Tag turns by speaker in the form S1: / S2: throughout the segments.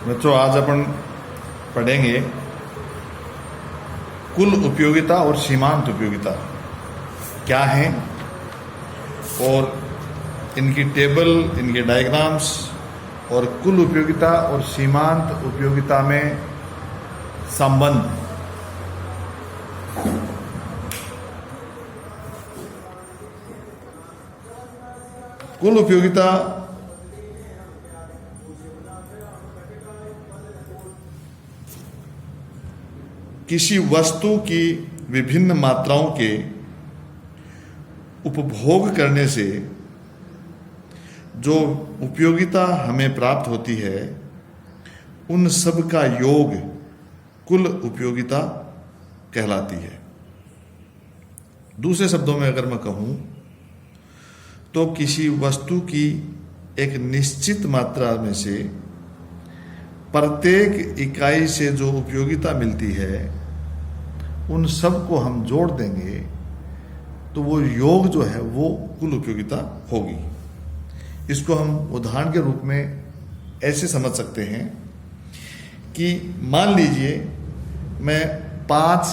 S1: बच्चों, आज अपन पढ़ेंगे कुल उपयोगिता और सीमांत उपयोगिता क्या है और इनकी टेबल, इनके डायग्राम्स और कुल उपयोगिता और सीमांत उपयोगिता में संबंध। कुल उपयोगिता किसी वस्तु की विभिन्न मात्राओं के उपभोग करने से जो उपयोगिता हमें प्राप्त होती है उन सब का योग कुल उपयोगिता कहलाती है। दूसरे शब्दों में अगर मैं कहूं तो किसी वस्तु की एक निश्चित मात्रा में से प्रत्येक इकाई से जो उपयोगिता मिलती है उन सब को हम जोड़ देंगे तो वो योग जो है वो कुल उपयोगिता होगी। इसको हम उदाहरण के रूप में ऐसे समझ सकते हैं कि मान लीजिए मैं 5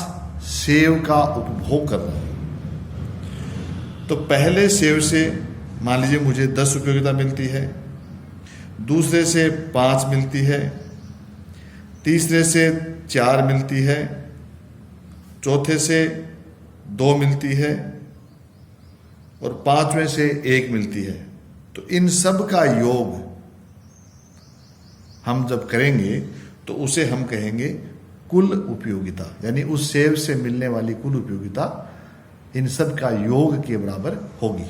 S1: सेव का उपभोग कर रहा हूं, तो पहले सेव से मान लीजिए मुझे 10 उपयोगिता मिलती है, दूसरे से 5 मिलती है, तीसरे से 4 मिलती है, चौथे से 2 मिलती है और 5वें से 1 मिलती है। तो इन सब का योग हम जब करेंगे तो उसे हम कहेंगे कुल उपयोगिता, यानी उस सेव से मिलने वाली कुल उपयोगिता इन सब का योग के बराबर होगी।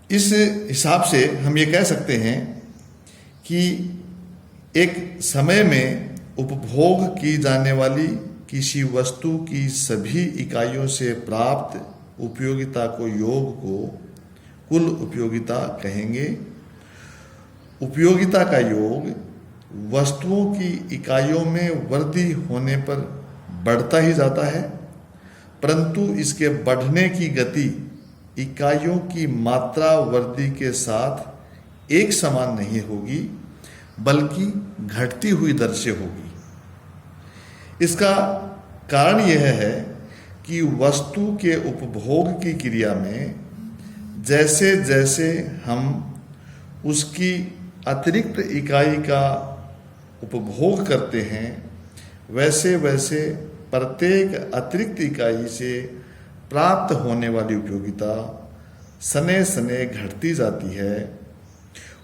S1: इस हिसाब से हम ये कह सकते हैं कि एक समय में उपभोग की जाने वाली किसी वस्तु की सभी इकाइयों से प्राप्त उपयोगिता को योग को कुल उपयोगिता कहेंगे। उपयोगिता का योग वस्तुओं की इकाइयों में वृद्धि होने पर बढ़ता ही जाता है, परंतु इसके बढ़ने की गति इकाइयों की मात्रा वृद्धि के साथ एक समान नहीं होगी, बल्कि घटती हुई दर से होगी। इसका कारण यह है कि वस्तु के उपभोग की क्रिया में जैसे जैसे हम उसकी अतिरिक्त इकाई का उपभोग करते हैं वैसे वैसे प्रत्येक अतिरिक्त इकाई से प्राप्त होने वाली उपयोगिता सने सने घटती जाती है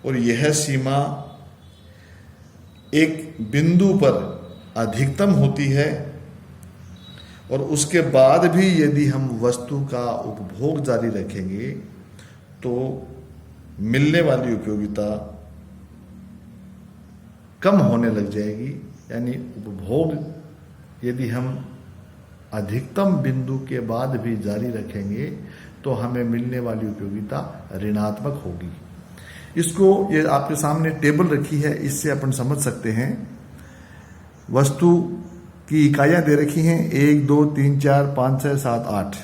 S1: और यह सीमा एक बिंदु पर अधिकतम होती है और उसके बाद भी यदि हम वस्तु का उपभोग जारी रखेंगे तो मिलने वाली उपयोगिता कम होने लग जाएगी। यानी उपभोग यदि हम अधिकतम बिंदु के बाद भी जारी रखेंगे तो हमें मिलने वाली उपयोगिता ऋणात्मक होगी। इसको ये आपके सामने टेबल रखी है, इससे अपन समझ सकते हैं। वस्तु की इकाइयां दे रखी हैं 1, 2, 3, 4, 5, 6, 7, 8।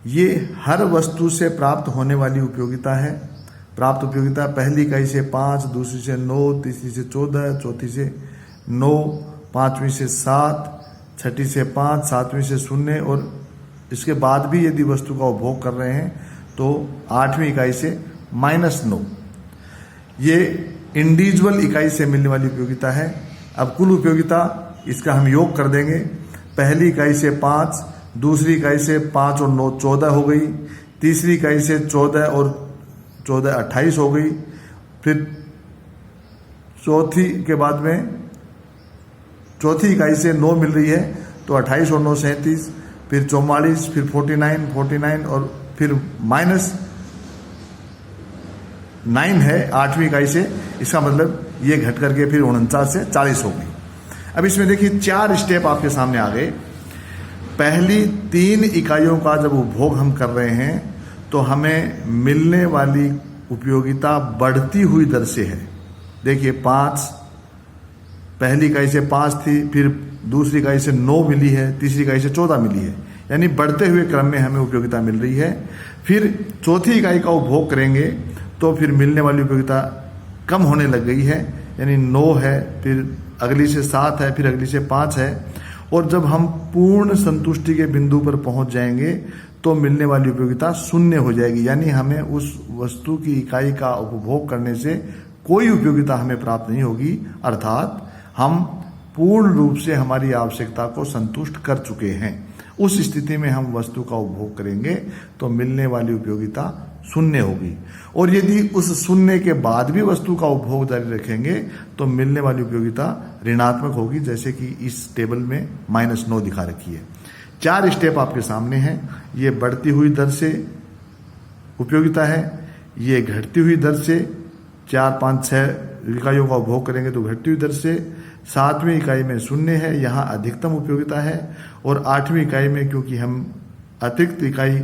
S1: ये हर वस्तु से प्राप्त होने वाली उपयोगिता है। प्राप्त उपयोगिता पहली इकाई से 5, दूसरी से 9, तीसरी से 14, चौथी से 9, पांचवी से 7, छठी से 5, सातवीं से 0 और इसके बाद भी यदि वस्तु का उपभोग कर रहे हैं तो 8वीं इकाई से -9। ये इंडिविजुअल इकाई से मिलने वाली उपयोगिता है। अब कुल उपयोगिता इसका हम योग कर देंगे। पहली इकाई से 5, दूसरी इकाई से 5 और 9 14 हो गई, तीसरी इकाई से 14 और 14 28 हो गई, फिर चौथी के बाद में चौथी इकाई से 9 मिल रही है तो 28 और 9 37, फिर 44, फिर 49 और फिर -9 है 8वीं इकाई से। इसका मतलब ये घट करके फिर 49 से 40 हो गई। अब इसमें देखिए 4 स्टेप आपके सामने आ गए। पहली 3 इकाइयों का जब उपभोग हम कर रहे हैं तो हमें मिलने वाली उपयोगिता बढ़ती हुई दर से है। देखिए 5, पहली इकाई से 5 थी, फिर दूसरी इकाई से 9 मिली है, तीसरी इकाई से 14 मिली है। यानी बढ़ते हुए क्रम में हमें उपयोगिता मिल रही है। फिर चौथी इकाई का उपभोग करेंगे तो फिर मिलने वाली उपयोगिता कम होने लग गई है, यानी 9 है, फिर अगली से 7 है, फिर अगली से 5 है, और जब हम पूर्ण संतुष्टि के बिंदु पर पहुंच जाएंगे तो मिलने वाली उपयोगिता 0 हो जाएगी, यानी हमें उस वस्तु की इकाई का उपभोग करने से कोई उपयोगिता हमें प्राप्त नहीं होगी, अर्थात हम पूर्ण रूप से हमारी आवश्यकता को संतुष्ट कर चुके हैं। उस स्थिति में हम वस्तु का उपभोग करेंगे तो मिलने वाली उपयोगिता 0 होगी, और यदि उस 0 के बाद भी वस्तु का उपभोग जारी रखेंगे तो मिलने वाली उपयोगिता ऋणात्मक होगी, जैसे कि इस टेबल में -9 दिखा रखी है। 4 स्टेप आपके सामने हैं। ये बढ़ती हुई दर से उपयोगिता है, ये घटती हुई दर से 4, 5, 6 इकाइयों का उपभोग करेंगे तो घटती हुई दर से, 7वीं इकाई में 0 है, यहाँ अधिकतम उपयोगिता है, और 8वीं इकाई में क्योंकि हम अतिरिक्त इकाई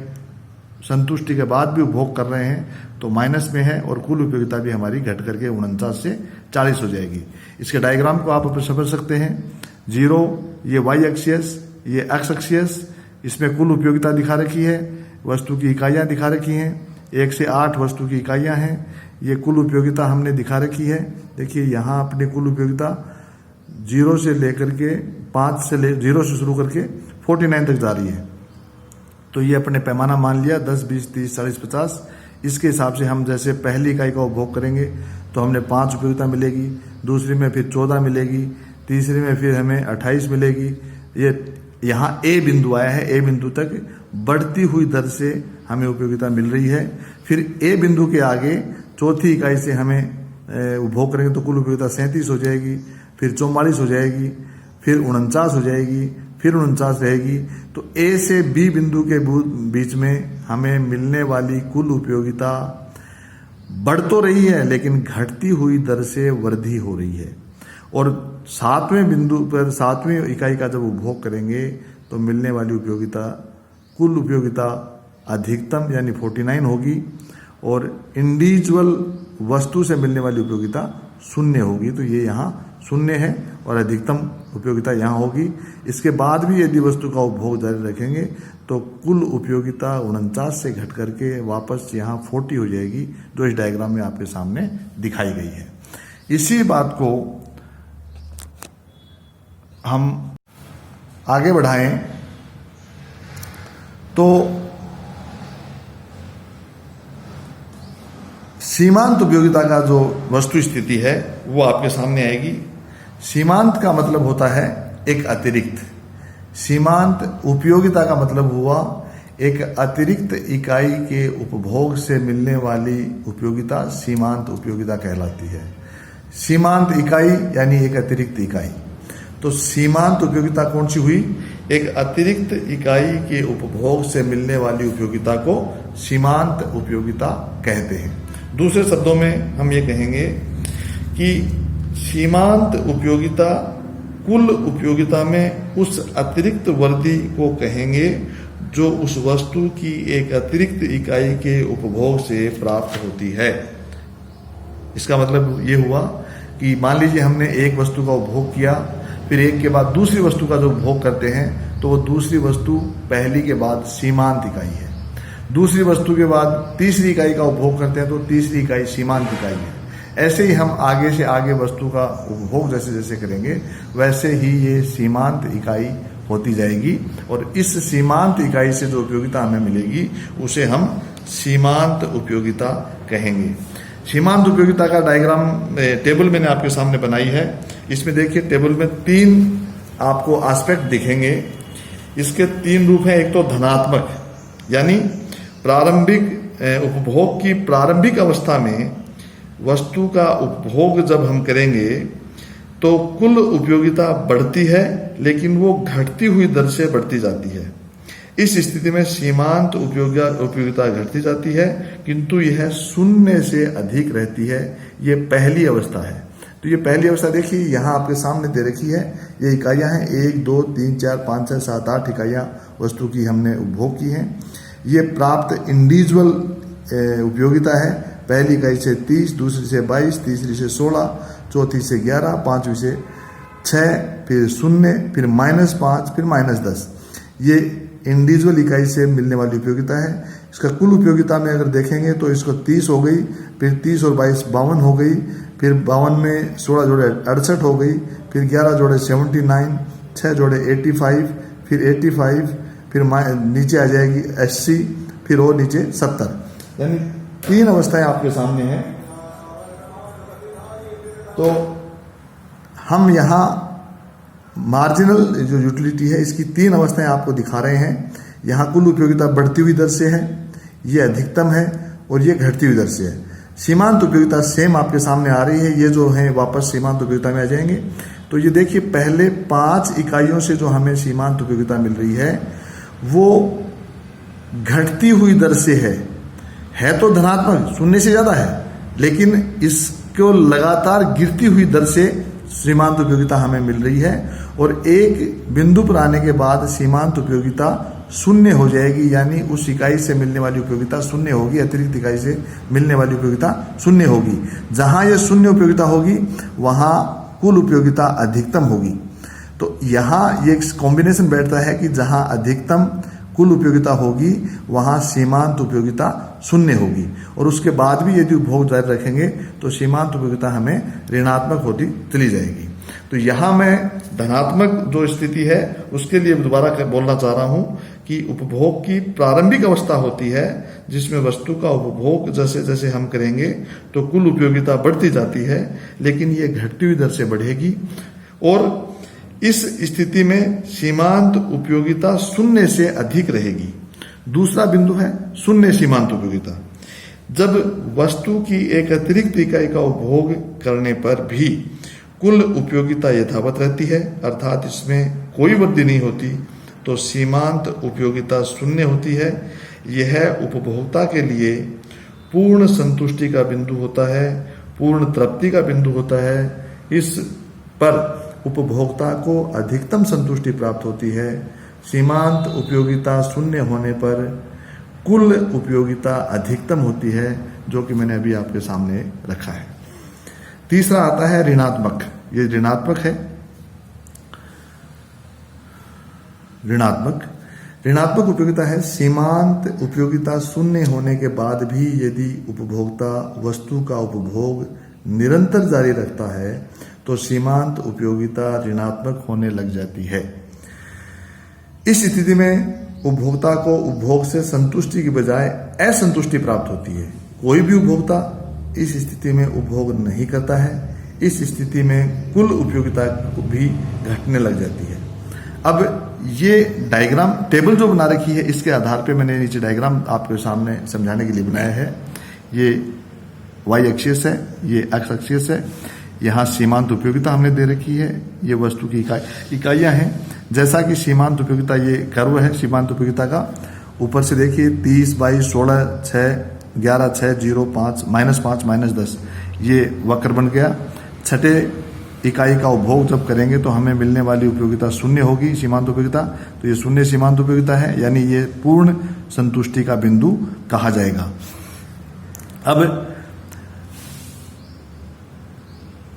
S1: संतुष्टि के बाद भी उपभोग कर रहे हैं तो माइनस में है, और कुल उपयोगिता भी हमारी घट करके 49 से 40 हो जाएगी। इसके डायग्राम को आप समझ सकते हैं। 0 ये वाई एक्सियस, ये एक्स एक्सियस, इसमें कुल उपयोगिता दिखा रखी है, वस्तु की इकाइयां दिखा रखी हैं, 1 से 8 वस्तु की इकाइयां हैं, ये कुल उपयोगिता हमने दिखा रखी है। देखिए यहाँ अपनी कुल उपयोगिता 0 से लेकर के 0 से शुरू करके 49 तक जा रही है। तो ये अपने पैमाना मान लिया 10, 20, 30, 40, 50। इसके हिसाब से हम जैसे पहली इकाई का उपभोग करेंगे तो हमने 5 उपयोगिता मिलेगी, दूसरी में फिर 14 मिलेगी, तीसरी में फिर हमें 28 मिलेगी। ये यहाँ ए बिंदु आया है, ए बिंदु तक बढ़ती हुई दर से हमें उपयोगिता मिल रही है। फिर ए बिंदु के आगे चौथी इकाई से हमें उपभोग करेंगे तो कुल उपयोगिता 37 हो जाएगी, फिर 44 हो जाएगी, फिर 49 हो जाएगी, फिर 49 रहेगी। तो ए से बी बिंदु के बीच में हमें मिलने वाली कुल उपयोगिता बढ़ तो रही है लेकिन घटती हुई दर से वृद्धि हो रही है, और 7वें बिंदु पर 7वीं इकाई का जब उपभोग करेंगे तो मिलने वाली उपयोगिता कुल उपयोगिता अधिकतम यानी 49 होगी, और इंडिविजुअल वस्तु से मिलने वाली उपयोगिता 0 होगी। तो ये यहाँ 0 है और अधिकतम उपयोगिता यहाँ होगी। इसके बाद भी यदि वस्तु का उपभोग जारी रखेंगे तो कुल उपयोगिता 49 से घट करके वापस यहाँ 40 हो जाएगी, जो इस डायग्राम में आपके सामने दिखाई गई है। इसी बात को हम आगे बढ़ाएं तो सीमांत उपयोगिता का जो वस्तु स्थिति है वो आपके सामने आएगी। सीमांत का मतलब होता है एक अतिरिक्त, सीमांत उपयोगिता का मतलब हुआ एक अतिरिक्त इकाई के उपभोग से मिलने वाली उपयोगिता सीमांत उपयोगिता कहलाती है। सीमांत इकाई यानी एक अतिरिक्त इकाई। तो सीमांत उपयोगिता कौन सी हुई? एक अतिरिक्त इकाई के उपभोग से मिलने वाली उपयोगिता को सीमांत उपयोगिता कहते हैं। दूसरे शब्दों में हम ये कहेंगे कि सीमांत उपयोगिता कुल उपयोगिता में उस अतिरिक्त वृद्धि को कहेंगे जो उस वस्तु की एक अतिरिक्त इकाई के उपभोग से प्राप्त होती है। इसका मतलब ये हुआ कि मान लीजिए हमने एक वस्तु का उपभोग किया, फिर एक के बाद दूसरी वस्तु का जो उपभोग करते हैं तो वो दूसरी वस्तु पहली के बाद सीमांत इकाई है। दूसरी वस्तु के बाद तीसरी इकाई का उपभोग करते हैं तो तीसरी इकाई सीमांत इकाई है। ऐसे ही हम आगे से आगे वस्तु का उपभोग जैसे जैसे करेंगे वैसे ही ये सीमांत इकाई होती जाएगी, और इस सीमांत इकाई से जो उपयोगिता हमें मिलेगी उसे हम सीमांत उपयोगिता कहेंगे। सीमांत उपयोगिता का डायग्राम टेबल मैंने आपके सामने बनाई है। इसमें देखिए टेबल में 3 आपको एस्पेक्ट दिखेंगे। इसके 3 रूप हैं। एक तो धनात्मक यानी प्रारंभिक उपभोग की प्रारंभिक अवस्था में वस्तु का उपभोग जब हम करेंगे तो कुल उपयोगिता बढ़ती है लेकिन वो घटती हुई दर से बढ़ती जाती है। इस स्थिति में सीमांत उपयोगिता घटती जाती है किंतु यह 0 से अधिक रहती है। ये पहली अवस्था है। तो ये पहली अवस्था देखिए यहाँ आपके सामने दे रखी है। ये इकाइयाँ हैं 1, 2, 3, 4, 5, 6, 7, 8 इकाइयाँ वस्तु की हमने उपभोग की हैं। ये प्राप्त इंडिविजुअल उपयोगिता है। पहली इकाई से 30, दूसरी से 22, तीसरी से 16, चौथी से 11, पांचवी से 6, फिर 0, फिर -5, फिर -10। ये इंडिविजुअल इकाई से मिलने वाली उपयोगिता है। इसका कुल उपयोगिता में अगर देखेंगे तो इसको 30 हो गई, फिर 30 और 22 52 हो गई, फिर 52 में 16 जोड़े 68 हो गई, फिर 11 जोड़े 79, 6 जोड़े 85, फिर 85, फिर नीचे आ जाएगी 80, फिर और नीचे 70। यानी 3 अवस्थाएं आपके सामने हैं। तो हम यहाँ मार्जिनल जो यूटिलिटी है इसकी 3 अवस्थाएं आपको दिखा रहे हैं। यहाँ कुल उपयोगिता बढ़ती हुई दर से है, ये अधिकतम है, और ये घटती हुई दर से है। सीमांत उपयोगिता सेम आपके सामने आ रही है, ये जो है वापस सीमांत उपयोगिता में आ जाएंगे। तो ये देखिए पहले 5 इकाइयों से जो हमें सीमांत उपयोगिता मिल रही है वो घटती हुई दर से है तो धनात्मक, शून्य से ज्यादा है, लेकिन इसको लगातार गिरती हुई दर से सीमांत उपयोगिता हमें मिल रही है। और एक बिंदु पर आने के बाद सीमांत उपयोगिता शून्य हो जाएगी, यानी उस इकाई से मिलने वाली उपयोगिता शून्य होगी, अतिरिक्त इकाई से मिलने वाली उपयोगिता शून्य होगी। जहां यह शून्य उपयोगिता होगी वहां कुल उपयोगिता अधिकतम होगी। तो यहाँ ये कॉम्बिनेशन बैठता है कि जहां अधिकतम कुल उपयोगिता होगी वहां सीमांत उपयोगिता शून्य होगी, और उसके बाद भी यदि उपभोग जारी रखेंगे तो सीमांत उपयोगिता हमें ऋणात्मक होती चली जाएगी। तो यहाँ मैं धनात्मक जो स्थिति है उसके लिए दोबारा बोलना चाह रहा हूं कि उपभोग की प्रारंभिक अवस्था होती है जिसमें वस्तु का उपभोग जैसे जैसे हम करेंगे तो कुल उपयोगिता बढ़ती जाती है, लेकिन ये घटती हुई दर से बढ़ेगी। और इस स्थिति में सीमांत उपयोगिता शून्य से अधिक रहेगी। दूसरा बिंदु है शून्य सीमांत उपयोगिता। जब वस्तु की एक अतिरिक्त इकाई का उपभोग करने पर भी कुल उपयोगिता यथावत रहती है, अर्थात इसमें कोई वृद्धि नहीं होती, तो सीमांत उपयोगिता शून्य होती है। यह उपभोक्ता के लिए पूर्ण संतुष्टि का बिंदु होता है, पूर्ण तृप्ति का बिंदु होता है। इस पर उपभोक्ता को अधिकतम संतुष्टि प्राप्त होती है। सीमांत उपयोगिता शून्य होने पर कुल उपयोगिता अधिकतम होती है, जो कि मैंने अभी आपके सामने रखा है। तीसरा आता है ऋणात्मक। ये ऋणात्मक है। ऋणात्मक उपयोगिता है सीमांत उपयोगिता शून्य होने के बाद भी यदि उपभोक्ता वस्तु का उपभोग निरंतर जारी रखता है तो सीमांत उपयोगिता ऋणात्मक होने लग जाती है। इस स्थिति में उपभोक्ता को उपभोग से संतुष्टि की बजाय असंतुष्टि प्राप्त होती है। कोई भी उपभोक्ता इस स्थिति में उपभोग नहीं करता है। इस स्थिति में कुल उपयोगिता भी घटने लग जाती है। अब ये डायग्राम टेबल जो बना रखी है इसके आधार पे मैंने नीचे डायग्राम आपके सामने समझाने के लिए बनाया है। ये वाई एक्सिस है, ये एक्स एक्सिस है। यहाँ सीमांत उपयोगिता हमने दे रखी है, ये वस्तु की इकाइयाँ हैं। जैसा कि सीमांत उपयोगिता ये कर्व है सीमांत उपयोगिता का, ऊपर से देखिए 30, 22, 16, 6, 11, 6, 0, 5, -5, -10 ये वक्र बन गया। छठे इकाई का उपभोग जब करेंगे तो हमें मिलने वाली उपयोगिता शून्य होगी, सीमांत उपयोगिता। तो ये शून्य सीमांत उपयोगिता है, यानी ये पूर्ण संतुष्टि का बिंदु कहा जाएगा। अब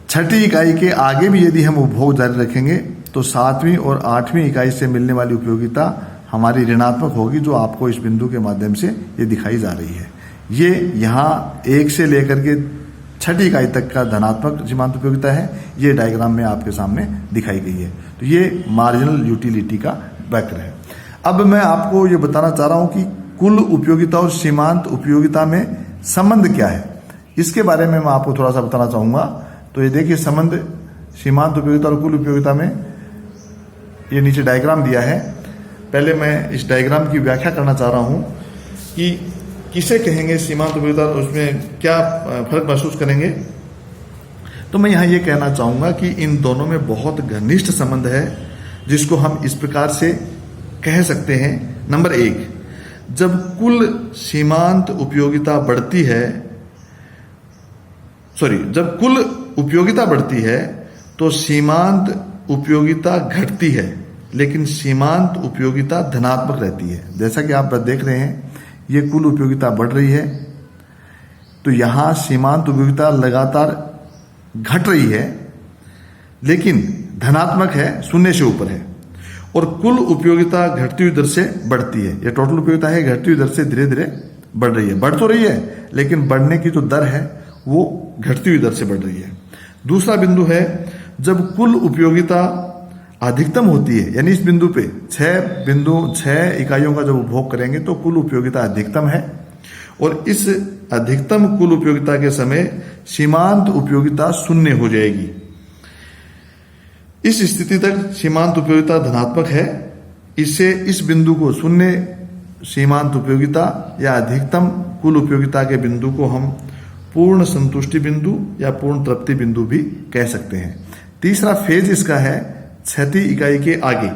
S1: छठी इकाई के आगे भी यदि हम उपभोग जारी रखेंगे तो 7वीं और 8वीं इकाई से मिलने वाली उपयोगिता हमारी ऋणात्मक होगी, जो आपको इस बिंदु के माध्यम से ये दिखाई जा रही है। ये यहाँ 1 से लेकर के छठी इकाई तक का धनात्मक सीमांत उपयोगिता है। ये डायग्राम में आपके सामने दिखाई गई है। तो ये मार्जिनल यूटिलिटी का वक्र है। अब मैं आपको ये बताना चाह रहा हूं कि कुल उपयोगिता और सीमांत उपयोगिता में संबंध क्या है, इसके बारे में मैं आपको थोड़ा सा बताना चाहूंगा। तो ये देखिए संबंध सीमांत उपयोगिता और कुल उपयोगिता में, ये नीचे डायग्राम दिया है। पहले मैं इस डायग्राम की व्याख्या करना चाह रहा हूं कि किसे कहेंगे सीमांत उपयोगिता, उसमें क्या फर्क महसूस करेंगे। तो मैं यहाँ ये कहना चाहूंगा कि इन दोनों में बहुत घनिष्ठ संबंध है, जिसको हम इस प्रकार से कह सकते हैं। नंबर 1, जब कुल सीमांत उपयोगिता बढ़ती है, जब कुल उपयोगिता बढ़ती है तो सीमांत उपयोगिता घटती है, लेकिन सीमांत उपयोगिता धनात्मक रहती है। जैसा कि आप देख रहे हैं, ये कुल उपयोगिता बढ़ रही है, तो यहां सीमांत उपयोगिता लगातार घट रही है, लेकिन धनात्मक है, शून्य से ऊपर है। और कुल उपयोगिता घटती हुई दर से बढ़ती है। ये टोटल उपयोगिता है, घटती हुई दर से धीरे धीरे बढ़ रही है। बढ़ तो रही है लेकिन बढ़ने की जो दर है वो घटती हुई दर से बढ़ रही है। दूसरा बिंदु है जब कुल उपयोगिता अधिकतम होती है, यानी इस बिंदु पे 6 इकाइयों का जब उपभोग करेंगे तो कुल उपयोगिता अधिकतम है, और इस अधिकतम कुल उपयोगिता के समय सीमांत उपयोगिता शून्य हो जाएगी। इस स्थिति तक सीमांत उपयोगिता धनात्मक है। इससे इस बिंदु को शून्य सीमांत उपयोगिता या अधिकतम कुल उपयोगिता के बिंदु को हम पूर्ण संतुष्टि बिंदु या पूर्ण तृप्ति बिंदु भी कह सकते हैं। तीसरा फेज इसका है 6वीं इकाई के आगे,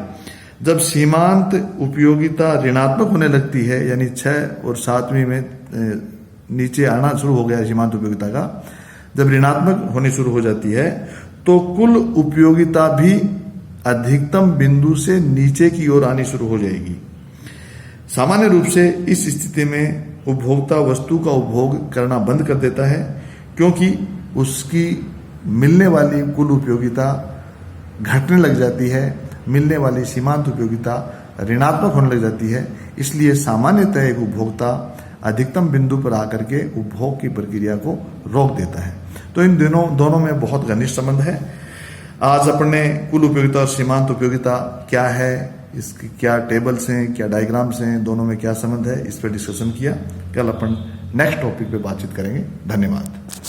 S1: जब सीमांत उपयोगिता ऋणात्मक होने लगती है, यानी 6 और 7वीं में नीचे आना शुरू हो गया सीमांत उपयोगिता का, जब ऋणात्मक होनी शुरू हो जाती है तो कुल उपयोगिता भी अधिकतम बिंदु से नीचे की ओर आनी शुरू हो जाएगी। सामान्य रूप से इस स्थिति में उपभोक्ता वस्तु का उपभोग करना बंद कर देता है, क्योंकि उसकी मिलने वाली कुल उपयोगिता घटने लग जाती है, मिलने वाली सीमांत उपयोगिता ऋणात्मक होने लग जाती है। इसलिए सामान्यतः एक उपभोक्ता अधिकतम बिंदु पर आकर के उपभोग की प्रक्रिया को रोक देता है। तो इन दोनों में बहुत घनिष्ठ संबंध है। आज अपन ने कुल उपयोगिता और सीमांत उपयोगिता क्या है, इसकी क्या टेबल्स हैं, क्या डायग्राम्स हैं, दोनों में क्या संबंध है, इस पर डिस्कशन किया। कल अपन नेक्स्ट टॉपिक पे बातचीत करेंगे। धन्यवाद।